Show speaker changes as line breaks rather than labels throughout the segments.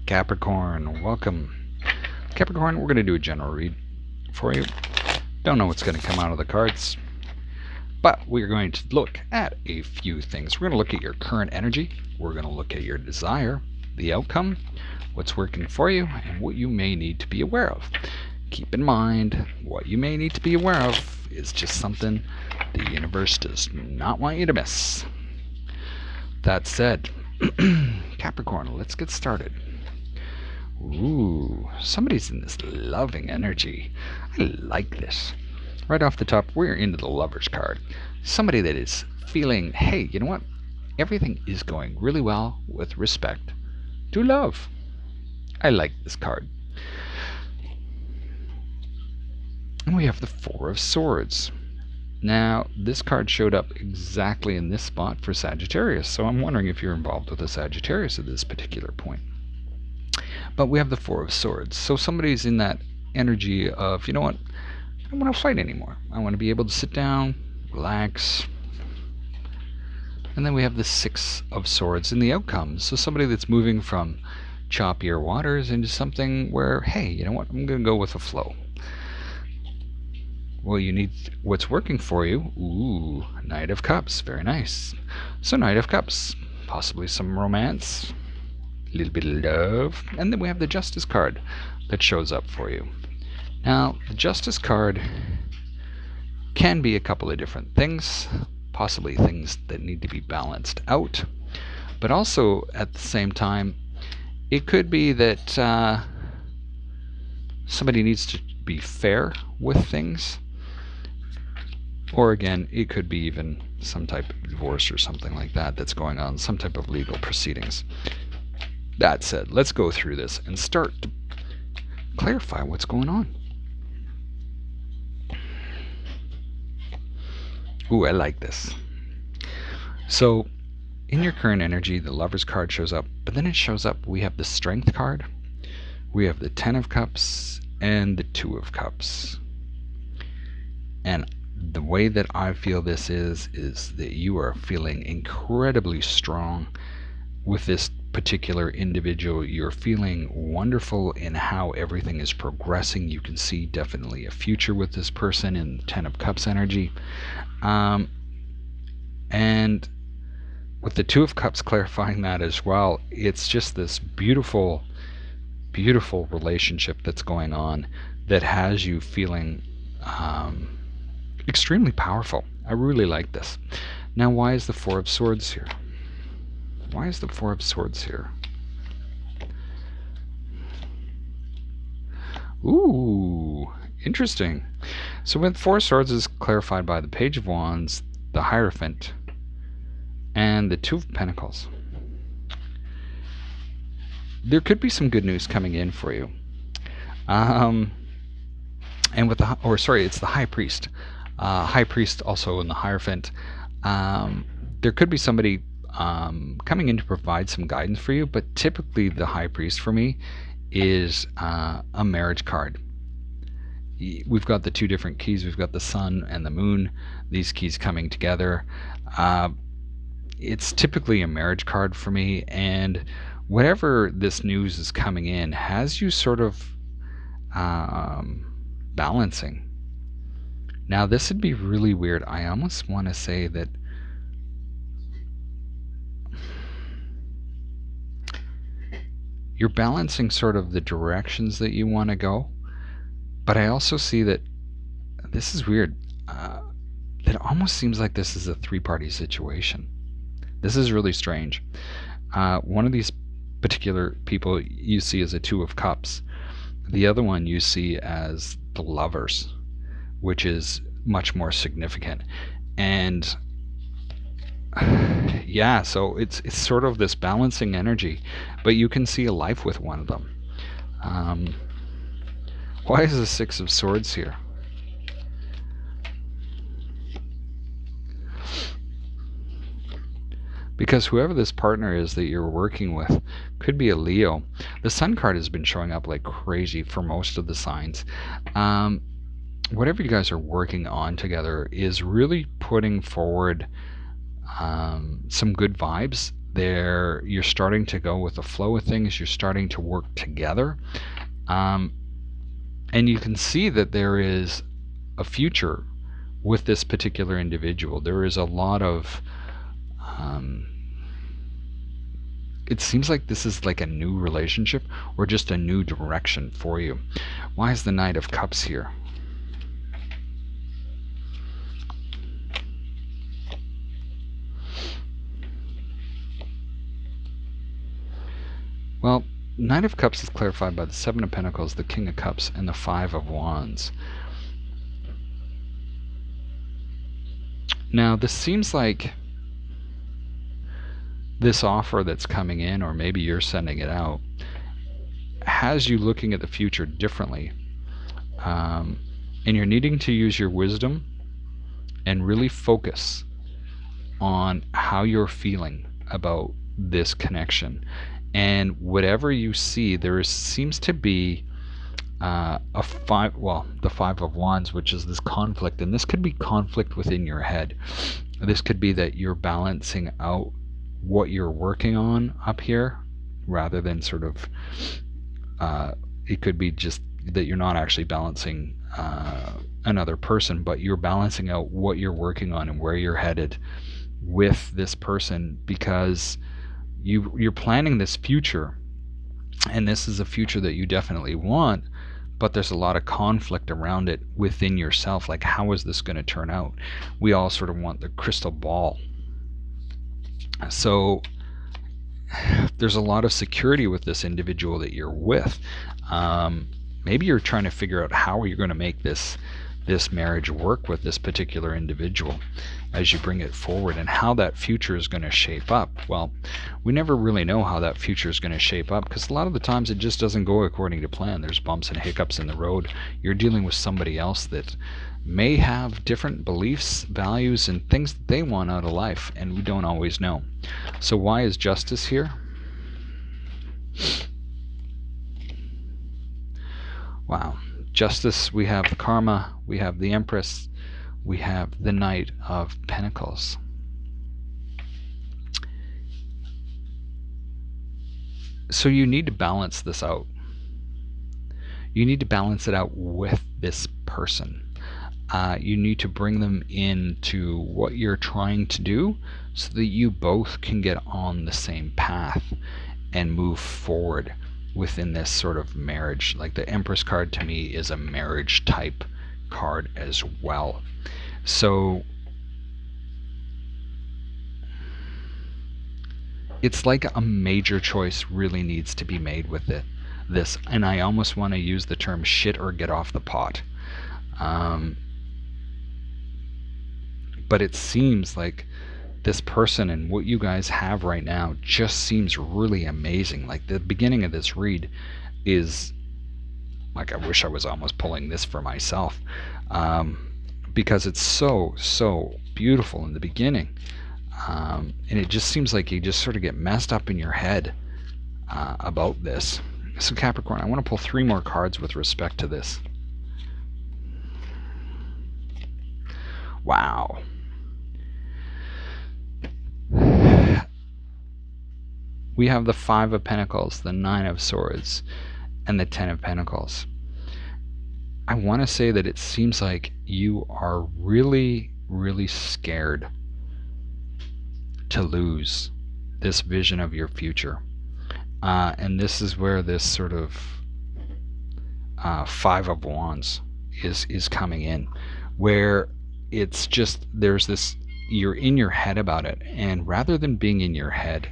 Capricorn, welcome. Capricorn, we're going to do a general read for you. Don't know what's going to come out of the cards, but we're going to look at a few things. We're going to look at your current energy. We're going to look at your desire, the outcome, what's working for you, and what you may need to be aware of. Keep in mind, what you may need to be aware of is just something the universe does not want you to miss. That said, Capricorn, let's get started. Ooh, somebody's in this loving energy. I like this. Right off the top, we're into the Lover's card. Somebody that is feeling, hey, you know what? Everything is going really well with respect to love. I like this card. And we have the Four of Swords. Now, this card showed up exactly in this spot for Sagittarius, so I'm wondering if you're involved with a Sagittarius at this particular point. But we have the Four of Swords, so somebody's in that energy of, you know what, I don't want to fight anymore. I want to be able to sit down, relax. And then we have the Six of Swords in the outcomes, so somebody that's moving from choppier waters into something where, hey, you know what, I'm going to go with the flow. Well, you need what's working for you. Ooh, Knight of Cups. Very nice. So Knight of Cups. Possibly some romance. A little bit of love. And then we have the Justice card that shows up for you. Now, the Justice card can be a couple of different things. Possibly things that need to be balanced out. But also, at the same time, it could be that somebody needs to be fair with things. Or again, it could be even some type of divorce or something like that that's going on, some type of legal proceedings. That said, let's go through this and start to clarify what's going on. Ooh, I like this. So, in your current energy, the Lover's card shows up, but then it shows up, we have the Strength card, we have the Ten of Cups, and the Two of Cups. And the way that I feel this is that you are feeling incredibly strong with this particular individual. You're feeling wonderful in how everything is progressing. You can see definitely a future with this person in the Ten of Cups energy. And with the Two of Cups clarifying that as well, it's just this beautiful, beautiful relationship that's going on that has you feeling extremely powerful. I really like this. Now, why is the Four of Swords here? Why is the Four of Swords here? Ooh, interesting. So when Four of Swords is clarified by the Page of Wands, the Hierophant, and the Two of Pentacles, there could be some good news coming in for you. And with the, it's the High Priest. High Priest also in the Hierophant. There could be somebody coming in to provide some guidance for you, but typically the High Priest for me is a marriage card. We've got the two different keys. We've got the Sun and the Moon, these keys coming together. It's typically a marriage card for me, and whatever this news is coming in has you sort of balancing. Now, this would be really weird. I almost want to say that you're balancing sort of the directions that you want to go, but I also see that this is weird. It almost seems like this is a three-party situation. This is really strange. One of these particular people you see as a Two of Cups. The other one you see as the Lovers, which is much more significant. And yeah, so it's sort of this balancing energy, but you can see a life with one of them. Why is the Six of Swords here? Because whoever this partner is that you're working with could be a Leo. The Sun card has been showing up like crazy for most of the signs. Whatever you guys are working on together is really putting forward some good vibes You're starting to go with the flow of things. You're starting to work together. And you can see that there is a future with this particular individual. There is a lot of it seems like this is like a new relationship or just a new direction for you. Why is the Knight of Cups here? Well, Knight of Cups is clarified by the Seven of Pentacles, the King of Cups, and the Five of Wands. Now, this seems like this offer that's coming in, or maybe you're sending it out, has you looking at the future differently. And you're needing to use your wisdom and really focus on how you're feeling about this connection. And whatever you see, there seems to be the Five of Wands, which is this conflict, and this could be conflict within your head. This could be that you're balancing out what you're working on up here, rather than sort of it could be just that you're not actually balancing another person, but you're balancing out what you're working on and where you're headed with this person, because you're planning this future, and this is a future that you definitely want, but there's a lot of conflict around it within yourself. Like, how is this going to turn out? We all sort of want the crystal ball. So there's a lot of security with this individual that you're with. Maybe you're trying to figure out how you're going to make this marriage work with this particular individual as you bring it forward, and how that future is going to shape up. Well, we never really know how that future is going to shape up, because a lot of the times it just doesn't go according to plan. There's bumps and hiccups in the road. You're dealing with somebody else that may have different beliefs, values, and things that they want out of life, and we don't always know. So why is Justice here? Wow. Justice, we have the Karma, we have the Empress, we have the Knight of Pentacles. So you need to balance this out. You need to balance it out with this person. You need to bring them into what you're trying to do so that you both can get on the same path and move forward within this sort of marriage. Like, the Empress card to me is a marriage type card as well. So it's like a major choice really needs to be made with this, and I almost want to use the term shit or get off the pot. But it seems like this person and what you guys have right now just seems really amazing. Like, the beginning of this read is like, I wish I was almost pulling this for myself, because it's so beautiful in the beginning, and it just seems like you just sort of get messed up in your head about this. So Capricorn, I want to pull 3 more cards with respect to this. Wow. We have the Five of Pentacles, the Nine of Swords, and the Ten of Pentacles. I want to say that it seems like you are really, really scared to lose this vision of your future. And this is where this sort of Five of Wands is coming in, where it's just, there's this, you're in your head about it, and rather than being in your head,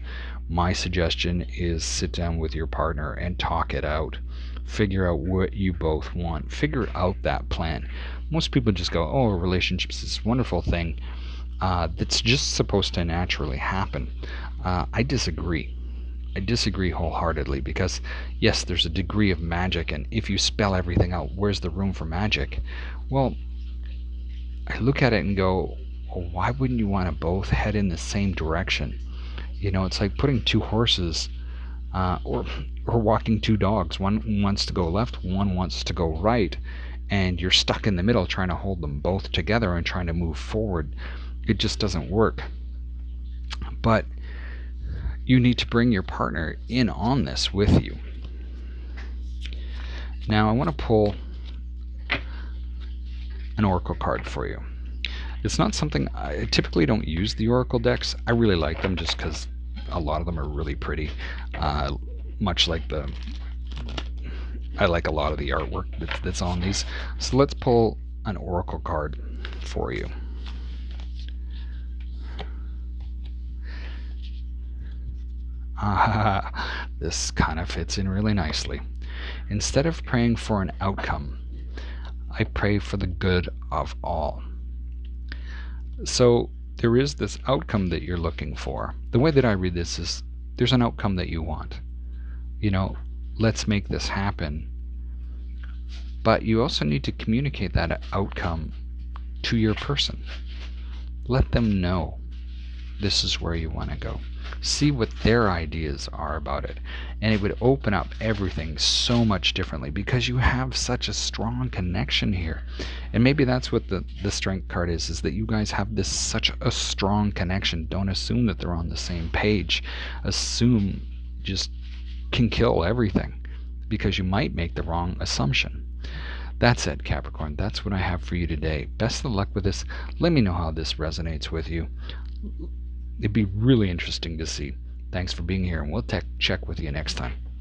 my suggestion is sit down with your partner and talk it out. Figure out what you both want. Figure out that plan. Most people just go, oh, a relationship's this wonderful thing that's just supposed to naturally happen. I disagree. I disagree wholeheartedly, because yes, there's a degree of magic, and if you spell everything out, where's the room for magic? Well, I look at it and go, well, why wouldn't you want to both head in the same direction? You know, it's like putting 2 horses or walking 2 dogs. One wants to go left, one wants to go right, and you're stuck in the middle trying to hold them both together and trying to move forward. It just doesn't work. But you need to bring your partner in on this with you. Now I want to pull an oracle card for you. It's not something I typically don't use, the oracle decks. I really like them just because a lot of them are really pretty. Much like I like a lot of the artwork that's on these. So let's pull an oracle card for you. This kind of fits in really nicely. Instead of praying for an outcome, I pray for the good of all. So there is this outcome that you're looking for. The way that I read this is there's an outcome that you want. You know, let's make this happen. But you also need to communicate that outcome to your person. Let them know this is where you want to go. See what their ideas are about it. And it would open up everything so much differently because you have such a strong connection here. And maybe that's what the strength card is that you guys have this such a strong connection. Don't assume that they're on the same page. Assume just can kill everything because you might make the wrong assumption. That's it, Capricorn. That's what I have for you today. Best of luck with this. Let me know how this resonates with you. It'd be really interesting to see. Thanks for being here, and we'll check with you next time.